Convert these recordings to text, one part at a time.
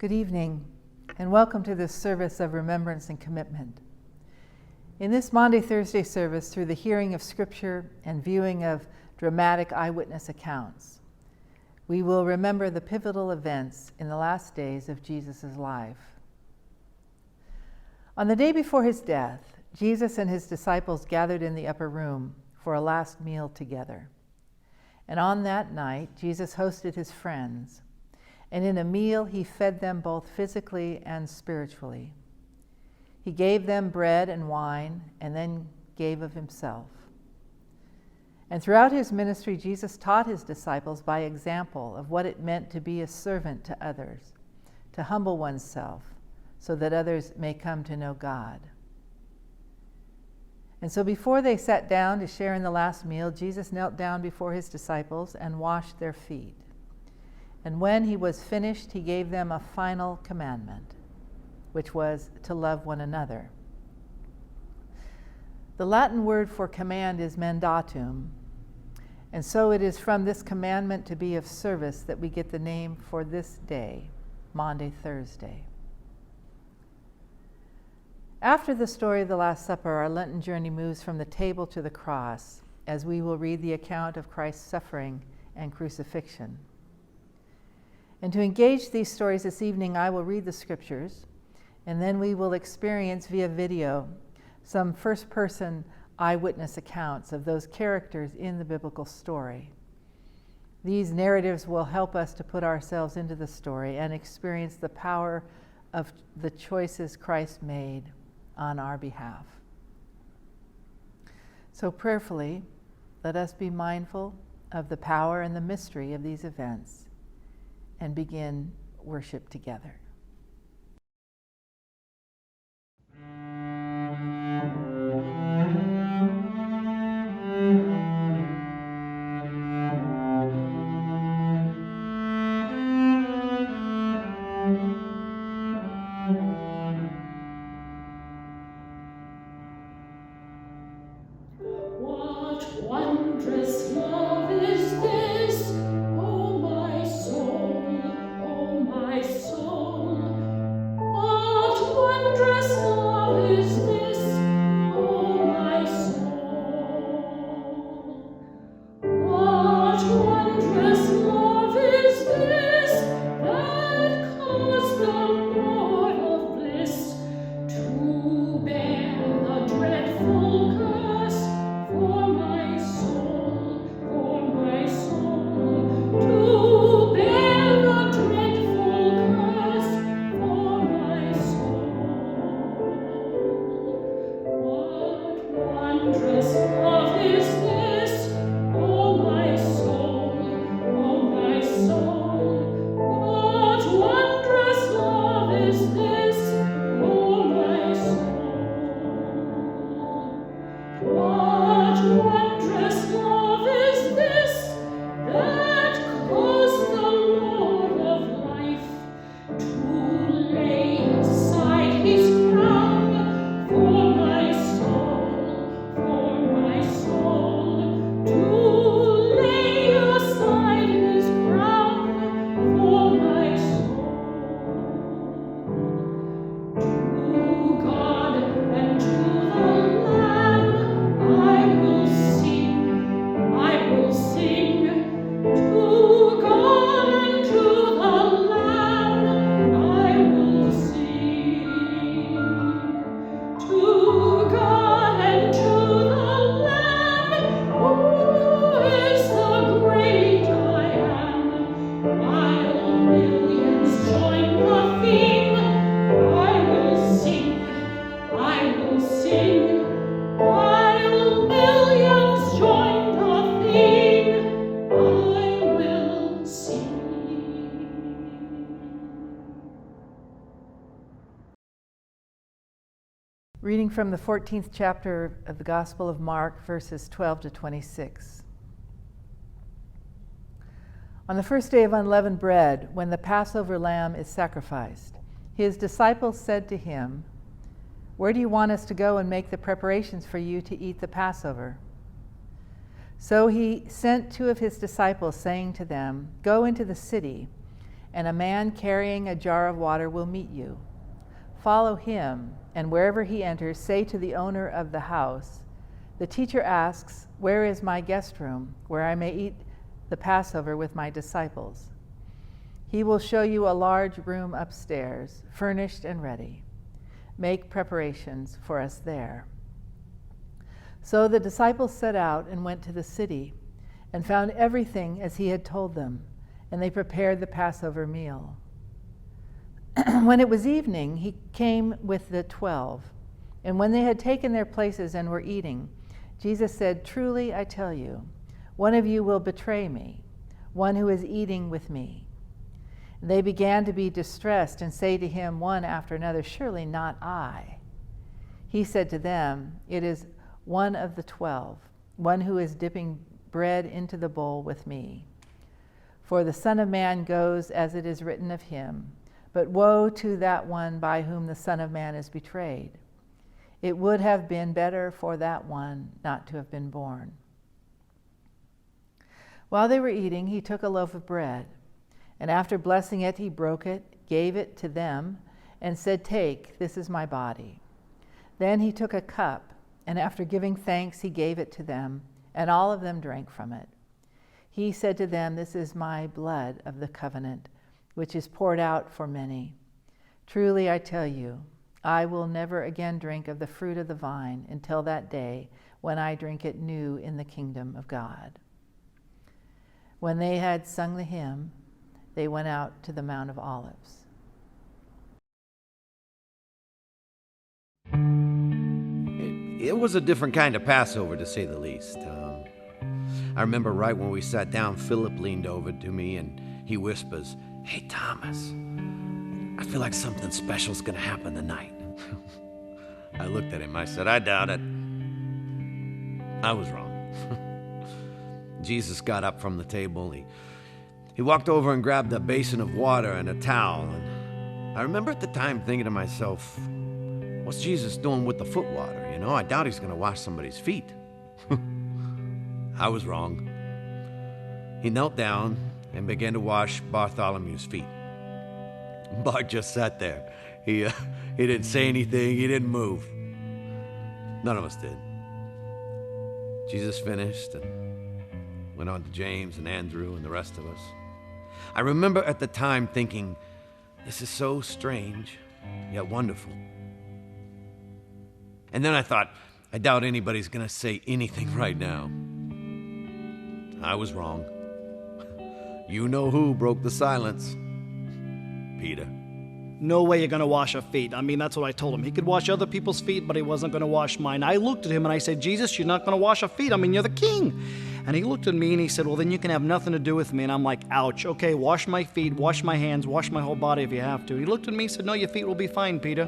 Good evening, and welcome to this service of remembrance and commitment. In this Maundy Thursday service, through the hearing of Scripture and viewing of dramatic eyewitness accounts, we will remember the pivotal events in the last days of Jesus' life. On the day before his death, Jesus and his disciples gathered in the upper room for a last meal together. And on that night, Jesus hosted his friends, and in a meal he fed them both physically and spiritually. He gave them bread and wine, and then gave of himself. And throughout his ministry, Jesus taught his disciples by example of what it meant to be a servant to others, to humble oneself, so that others may come to know God. And so before they sat down to share in the last meal, Jesus knelt down before his disciples and washed their feet. And when he was finished, he gave them a final commandment, which was to love one another. The Latin word for command is mandatum, and so it is from this commandment to be of service that we get the name for this day, Maundy Thursday. After the story of the Last Supper, our Lenten journey moves from the table to the cross, as we will read the account of Christ's suffering and crucifixion. And to engage these stories this evening, I will read the scriptures, and then we will experience via video some first-person eyewitness accounts of those characters in the biblical story. These narratives will help us to put ourselves into the story and experience the power of the choices Christ made on our behalf. So prayerfully, let us be mindful of the power and the mystery of these events and begin worship together. What wondrous love is this, O my soul, O my soul. What wondrous love is this, O my soul. What wondrous love is this that caused the Lord of bliss to bear the dreadful curse for my soul, to bear the dreadful curse for my soul. What wondrous love is this, O my soul, O my soul. What wondrous love is this, O my soul. What wondrous love is this that caused the Lord of life to lay aside his crown for my soul, to lay aside his crown for my soul. To God and to the Lamb I will sing, to God and to the Lamb I will sing, to God and to the Lamb who is the great I am, while millions join the theme. I will sing, while millions join the theme. I will sing. Reading from the 14th chapter of the Gospel of Mark, verses 12 to 26. On the first day of unleavened bread, when the Passover lamb is sacrificed, his disciples said to him, "Where do you want us to go and make the preparations for you to eat the Passover?" So he sent two of his disciples, saying to them, "Go into the city, and a man carrying a jar of water will meet you. Follow him, and wherever he enters, say to the owner of the house, 'The teacher asks, where is my guest room, where I may eat the Passover with my disciples?' He will show you a large room upstairs, furnished and ready. Make preparations for us there." So the disciples set out and went to the city, and found everything as he had told them, and they prepared the Passover meal. When it was evening, he came with the 12, and when they had taken their places and were eating, Jesus said, "Truly I tell you, one of you will betray me, one who is eating with me." They began to be distressed and say to him one after another, "Surely not I." He said to them, "It is one of the 12, one who is dipping bread into the bowl with me. For the Son of Man goes as it is written of him, but woe to that one by whom the Son of Man is betrayed. It would have been better for that one not to have been born." While they were eating, he took a loaf of bread, and after blessing it, he broke it, gave it to them, and said, "Take, this is my body." Then he took a cup, and after giving thanks, he gave it to them, and all of them drank from it. He said to them, "This is my blood of the covenant, which is poured out for many. Truly I tell you, I will never again drink of the fruit of the vine until that day when I drink it new in the kingdom of God." When they had sung the hymn, they went out to the Mount of Olives. It was a different kind of Passover, to say the least. I remember right when we sat down, Philip leaned over to me and he whispers, "Hey, Thomas, I feel like something special's going to happen tonight." I looked at him. I said, "I doubt it." I was wrong. Jesus got up from the table. He walked over and grabbed a basin of water and a towel. And I remember at the time thinking to myself, what's Jesus doing with the foot water? I doubt he's going to wash somebody's feet. I was wrong. He knelt down and began to wash Bartholomew's feet. Bart just sat there. He didn't say anything. He didn't move. None of us did. Jesus finished and went on to James and Andrew and the rest of us. I remember at the time thinking, this is so strange, yet wonderful. And then I thought, I doubt anybody's going to say anything right now. I was wrong. You know who broke the silence. Peter. No way you're going to wash our feet. I mean, that's what I told him. He could wash other people's feet, but he wasn't going to wash mine. I looked at him and I said, "Jesus, you're not going to wash our feet. I mean, you're the king." And he looked at me and he said, "Well, then you can have nothing to do with me." And I'm like, ouch. Okay, wash my feet, wash my hands, wash my whole body if you have to. He looked at me and said, "No, your feet will be fine, Peter."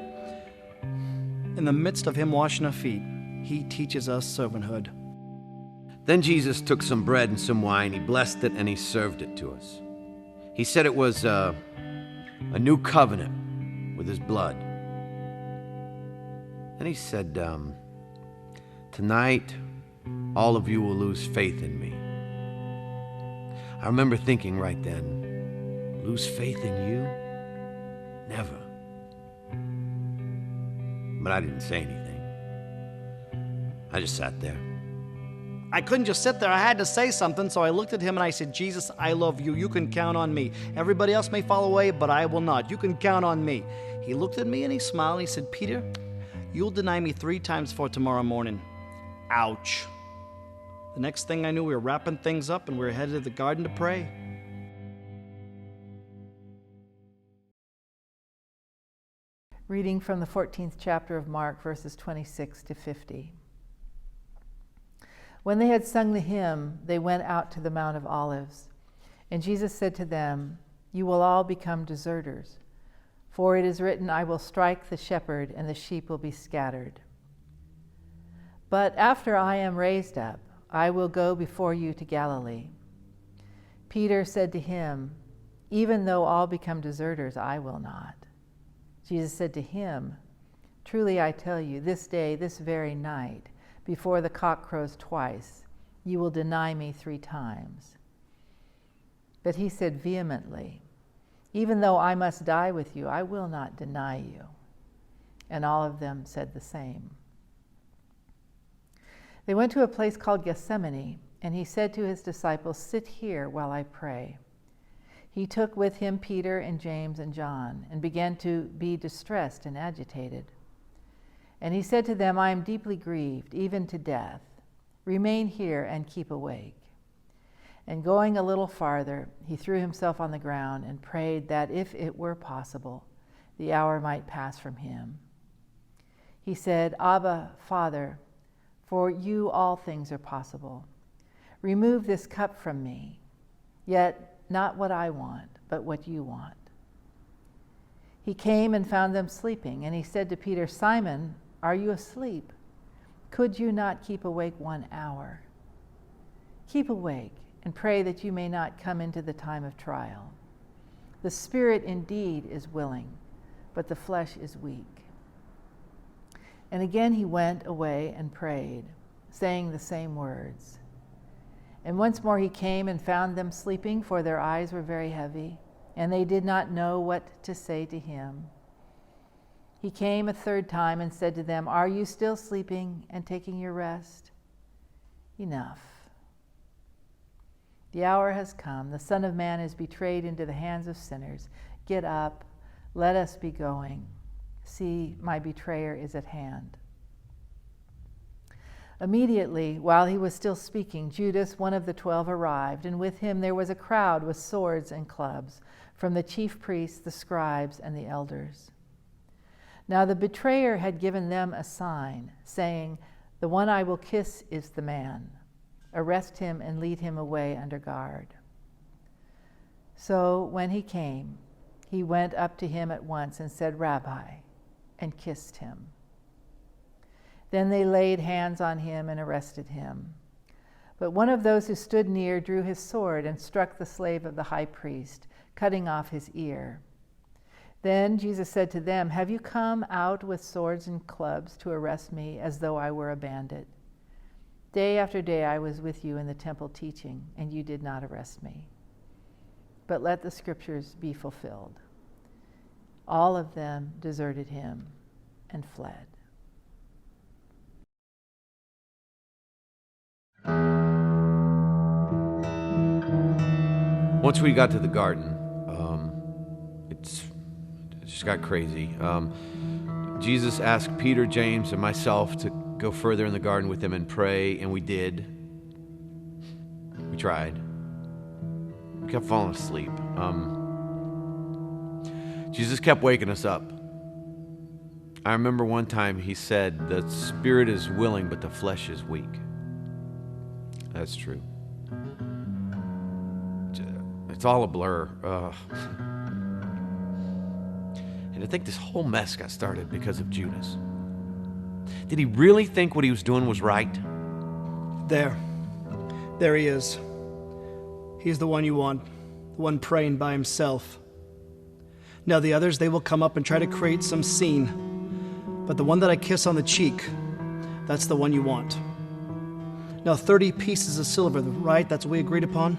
In the midst of him washing our feet, he teaches us servanthood. Then Jesus took some bread and some wine. He blessed it and he served it to us. He said it was a new covenant with his blood. And he said, "Tonight, all of you will lose faith in me." I remember thinking right then, lose faith in you? Never. But I didn't say anything. I just sat there. I couldn't just sit there. I had to say something, so I looked at him and I said, "Jesus, I love you. You can count on me. Everybody else may fall away, but I will not. You can count on me." He looked at me and he smiled and he said, "Peter, you'll deny me 3 times for tomorrow morning." Ouch. The next thing I knew, we were wrapping things up and we were headed to the garden to pray. Reading from the 14th chapter of Mark, verses 26 to 50. When they had sung the hymn, they went out to the Mount of Olives. And Jesus said to them, "You will all become deserters, for it is written, 'I will strike the shepherd, and the sheep will be scattered.' But after I am raised up, I will go before you to Galilee." Peter said to him, "Even though all become deserters, I will not." Jesus said to him, "Truly I tell you, this day, this very night, before the cock crows twice, you will deny me 3 times." But he said vehemently, Even though I must die with you, I will not deny you." And all of them said the same. They went to a place called Gethsemane, and he said to his disciples, "Sit here while I pray." He took with him Peter and James and John, and began to be distressed and agitated. And he said to them, "I am deeply grieved, even to death. Remain here and keep awake." And going a little farther, he threw himself on the ground and prayed that, if it were possible, the hour might pass from him. He said, "Abba, Father, for you all things are possible. Remove this cup from me, yet not what I want, but what you want." He came and found them sleeping, and he said to Peter, "Simon, are you asleep? Could you not keep awake 1 hour? Keep awake and pray that you may not come into the time of trial. The spirit indeed is willing, but the flesh is weak." And again he went away and prayed, saying the same words. And once more he came and found them sleeping, for their eyes were very heavy, and they did not know what to say to him. He came a third time and said to them, "Are you still sleeping and taking your rest? Enough. The hour has come. The Son of Man is betrayed into the hands of sinners. Get up, let us be going. See, my betrayer is at hand." Immediately, while he was still speaking, Judas, one of the 12, arrived, and with him there was a crowd with swords and clubs, from the chief priests, the scribes, and the elders. Now the betrayer had given them a sign, saying, "The one I will kiss is the man. Arrest him and lead him away under guard." So when he came, he went up to him at once and said, "Rabbi," and kissed him. Then they laid hands on him and arrested him. But one of those who stood near drew his sword and struck the slave of the high priest, cutting off his ear. Then Jesus said to them, "Have you come out with swords and clubs to arrest me as though I were a bandit? Day after day I was with you in the temple teaching, and you did not arrest me. But let the scriptures be fulfilled." All of them deserted him and fled. Once we got to the garden, it just got crazy. Jesus asked Peter, James, and myself to go further in the garden with him and pray, and we did. We tried. We kept falling asleep. Jesus kept waking us up. I remember one time he said, "The spirit is willing, but the flesh is weak." That's true. It's all a blur. And I think this whole mess got started because of Judas. Did he really think what he was doing was right? There he is. He's the one you want, the one praying by himself. Now the others, they will come up and try to create some scene. But the one that I kiss on the cheek, that's the one you want. Now 30 pieces of silver, right? That's what we agreed upon?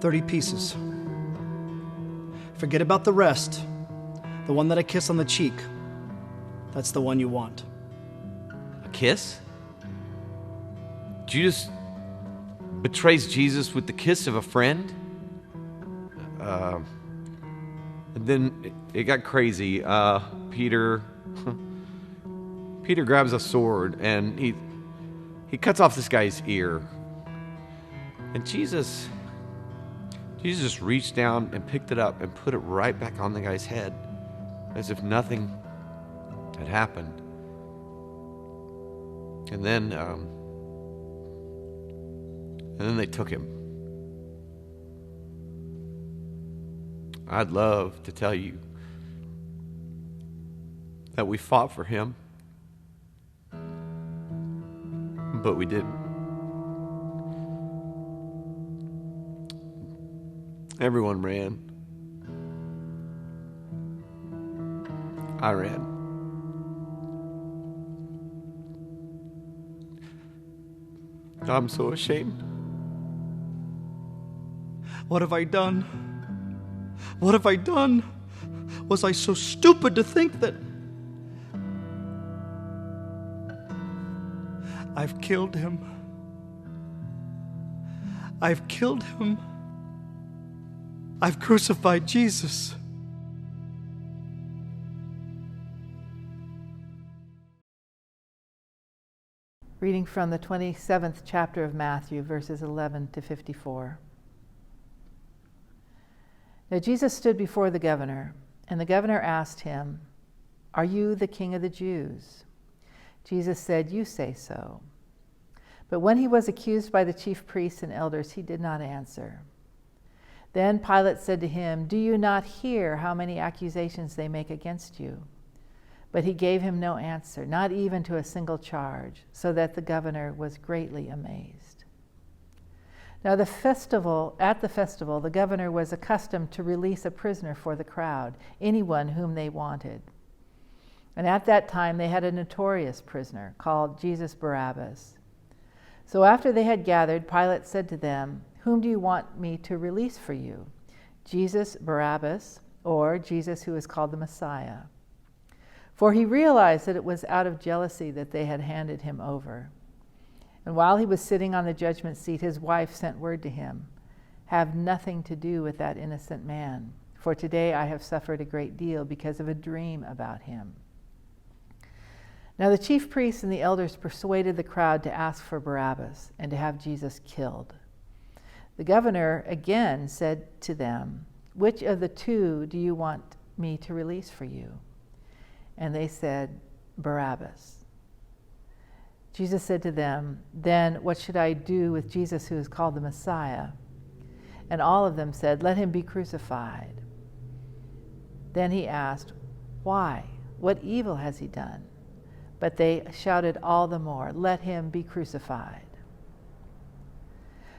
30 pieces. Forget about the rest. The one that I kiss on the cheek, that's the one you want. A kiss? Judas betrays Jesus with the kiss of a friend? And then it got crazy. Peter grabs a sword and he cuts off this guy's ear. And Jesus just reached down and picked it up and put it right back on the guy's head, as if nothing had happened. And then they took him. I'd love to tell you that we fought for him, but we didn't. Everyone ran. I ran. I'm so ashamed. What have I done? What have I done? Was I so stupid to think that I've killed him? I've killed him. I've crucified Jesus. Reading from the 27th chapter of Matthew, verses 11 to 54. Now Jesus stood before the governor, and the governor asked him, "Are you the king of the Jews?" Jesus said, "You say so." But when he was accused by the chief priests and elders, he did not answer. Then Pilate said to him, "Do you not hear how many accusations they make against you?" But he gave him no answer, not even to a single charge, so that the governor was greatly amazed. Now at the festival, the governor was accustomed to release a prisoner for the crowd, anyone whom they wanted. And at that time they had a notorious prisoner called Jesus Barabbas. So after they had gathered, Pilate said to them, "Whom do you want me to release for you, Jesus Barabbas, or Jesus who is called the Messiah?" For he realized that it was out of jealousy that they had handed him over. And while he was sitting on the judgment seat, his wife sent word to him, "Have nothing to do with that innocent man, for today I have suffered a great deal because of a dream about him." Now the chief priests and the elders persuaded the crowd to ask for Barabbas and to have Jesus killed. The governor again said to them, "Which of the two do you want me to release for you?" And they said, "Barabbas." Jesus said to them, "Then what should I do with Jesus who is called the Messiah?" And all of them said, "Let him be crucified." Then he asked, "Why? What evil has he done?" But they shouted all the more, "Let him be crucified."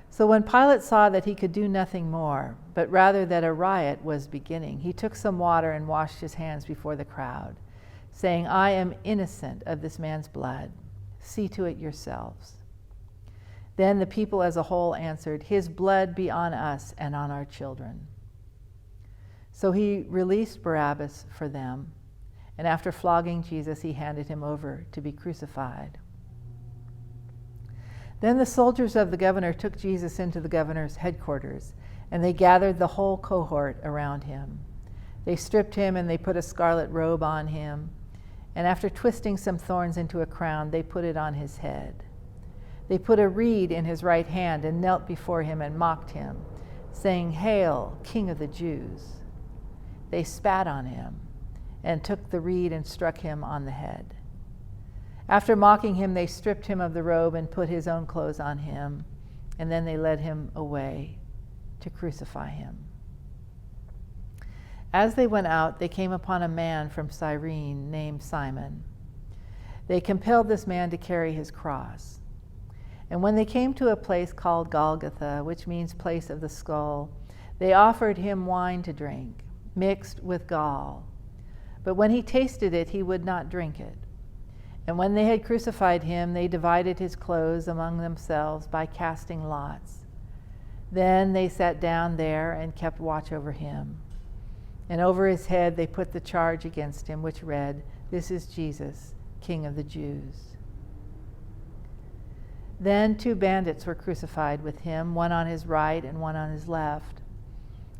So when Pilate saw that he could do nothing more, but rather that a riot was beginning, he took some water and washed his hands before the crowd, saying, "I am innocent of this man's blood. See to it yourselves." Then the people as a whole answered, "His blood be on us and on our children." So he released Barabbas for them, and after flogging Jesus, he handed him over to be crucified. Then the soldiers of the governor took Jesus into the governor's headquarters, and they gathered the whole cohort around him. They stripped him and they put a scarlet robe on him, and after twisting some thorns into a crown, they put it on his head. They put a reed in his right hand and knelt before him and mocked him, saying, "Hail, King of the Jews." They spat on him and took the reed and struck him on the head. After mocking him, they stripped him of the robe and put his own clothes on him, and then they led him away to crucify him. As they went out, they came upon a man from Cyrene named Simon. They compelled this man to carry his cross. And when they came to a place called Golgotha, which means place of the skull, they offered him wine to drink, mixed with gall. But when he tasted it, he would not drink it. And when they had crucified him, they divided his clothes among themselves by casting lots. Then they sat down there and kept watch over him. And over his head they put the charge against him, which read, "This is Jesus, King of the Jews." Then 2 bandits were crucified with him, one on his right and one on his left.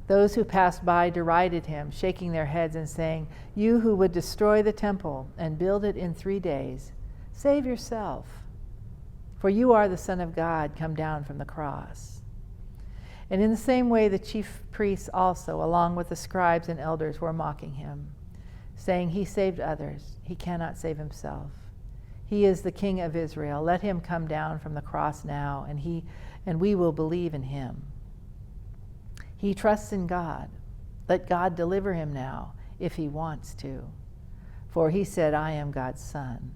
Those who passed by derided him, shaking their heads and saying, "You who would destroy the temple and build it in 3 days, save yourself. For you are the Son of God, come down from the cross." And in the same way, the chief priests also, along with the scribes and elders, were mocking him, saying, "He saved others. He cannot save himself. He is the King of Israel. Let him come down from the cross now, and we will believe in him. He trusts in God. Let God deliver him now, if he wants to. For he said, 'I am God's son.'"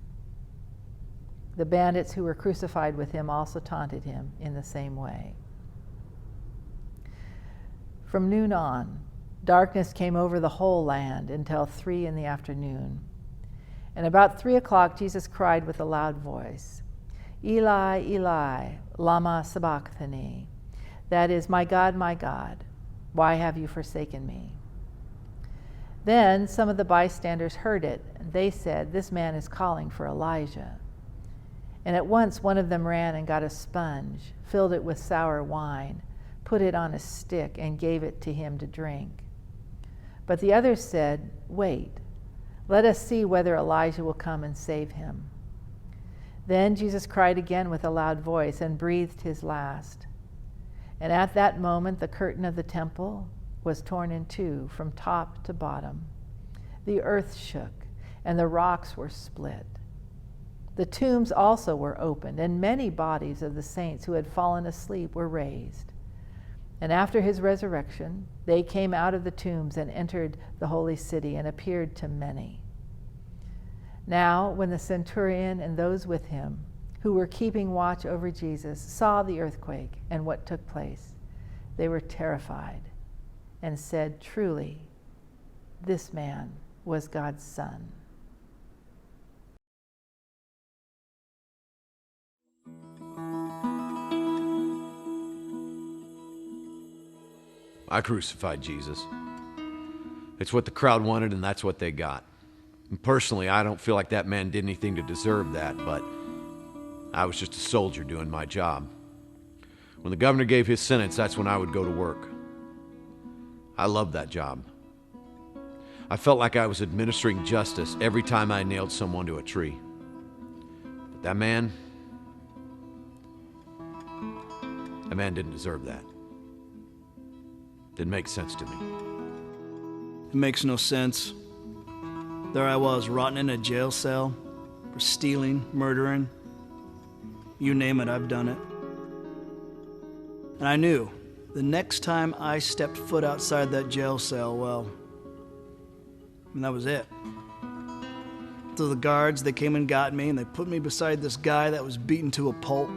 The bandits who were crucified with him also taunted him in the same way. From noon on, darkness came over the whole land until 3 p.m. And about 3 o'clock, Jesus cried with a loud voice, "Eli, Eli, lama sabachthani." That is, my God, Why have you forsaken me?" Then some of the bystanders heard it. They said, "This man is calling for Elijah." And at once one of them ran and got a sponge, filled it with sour wine, put it on a stick, and gave it to him to drink. But the others said, "Wait, let us see whether Elijah will come and save him." Then Jesus cried again with a loud voice and breathed his last. And at that moment the curtain of the temple was torn in two from top to bottom. The earth shook and the rocks were split. The tombs also were opened, and many bodies of the saints who had fallen asleep were raised. And after his resurrection, they came out of the tombs and entered the holy city and appeared to many. Now, when the centurion and those with him, who were keeping watch over Jesus, saw the earthquake and what took place, they were terrified and said, "Truly, this man was God's Son." I crucified Jesus. It's what the crowd wanted, and that's what they got. And personally, I don't feel like that man did anything to deserve that, but I was just a soldier doing my job. When the governor gave his sentence, that's when I would go to work. I loved that job. I felt like I was administering justice every time I nailed someone to a tree. But that man didn't deserve that. Didn't make sense to me. It makes no sense. There I was, rotting in a jail cell for stealing, murdering. You name it, I've done it. And I knew the next time I stepped foot outside that jail cell, well, and that was it. So the guards, they came and got me, and they put me beside this guy that was beaten to a pulp.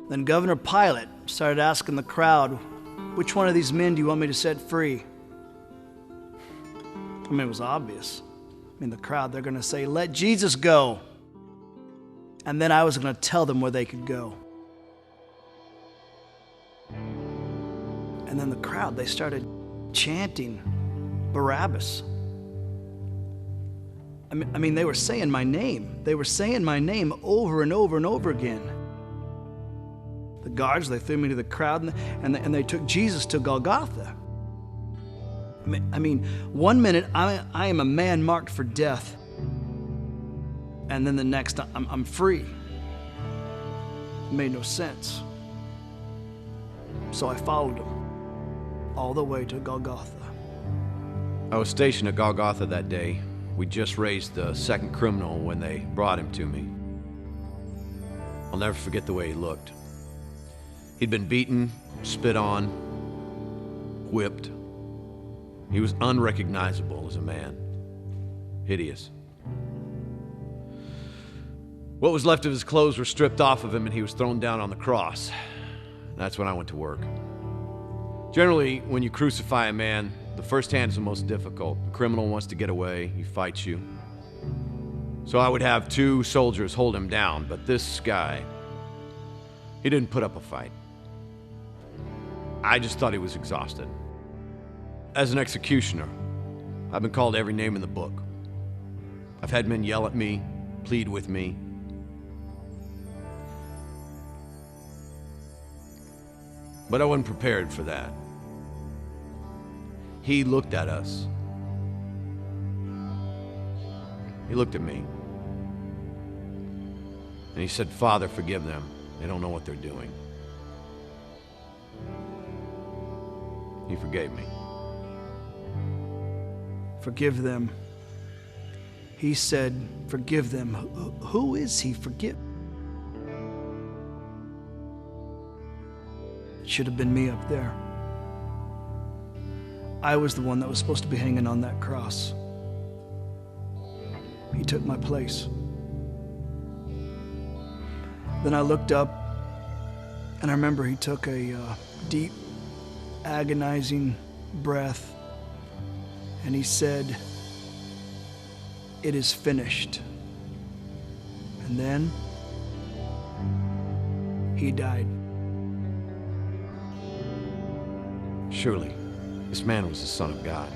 Then Governor Pilate started asking the crowd, "Which one of these men do you want me to set free?" I mean, it was obvious. I mean, the crowd, they're going to say, "Let Jesus go." And then I was going to tell them where they could go. And then the crowd, they started chanting Barabbas. I mean, they were saying my name. They were saying my name over and over and over again. The guards, they threw me to the crowd, and they took Jesus to Golgotha. I mean, one minute I am a man marked for death, and then the next I'm free. It made no sense. So I followed him all the way to Golgotha. I was stationed at Golgotha that day. We just raised the second criminal when they brought him to me. I'll never forget the way he looked. He'd been beaten, spit on, whipped. He was unrecognizable as a man. Hideous. What was left of his clothes were stripped off of him, and he was thrown down on the cross. That's when I went to work. Generally, when you crucify a man, the first hand is the most difficult. The criminal wants to get away, he fights you. So I would have two soldiers hold him down, but this guy, he didn't put up a fight. I just thought he was exhausted. As an executioner, I've been called every name in the book. I've had men yell at me, plead with me. But I wasn't prepared for that. He looked at us. He looked at me. And he said, "Father, forgive them. They don't know what they're doing." He forgave me. Forgive them. He said, "Forgive them." Who is he? Forgive. It should have been me up there. I was the one that was supposed to be hanging on that cross. He took my place. Then I looked up, and I remember he took a deep, agonizing breath, and he said, "It is finished." And then he died. Truly, this man was the Son of God.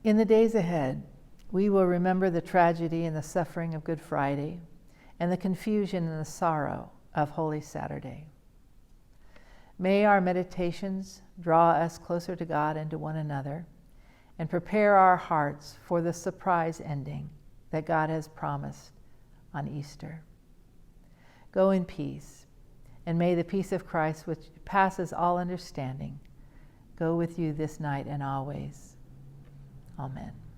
In the days ahead, we will remember the tragedy and the suffering of Good Friday and the confusion and the sorrow of Holy Saturday. May our meditations draw us closer to God and to one another and prepare our hearts for the surprise ending that God has promised on Easter. Go in peace, and may the peace of Christ, which passes all understanding, go with you this night and always. Amen.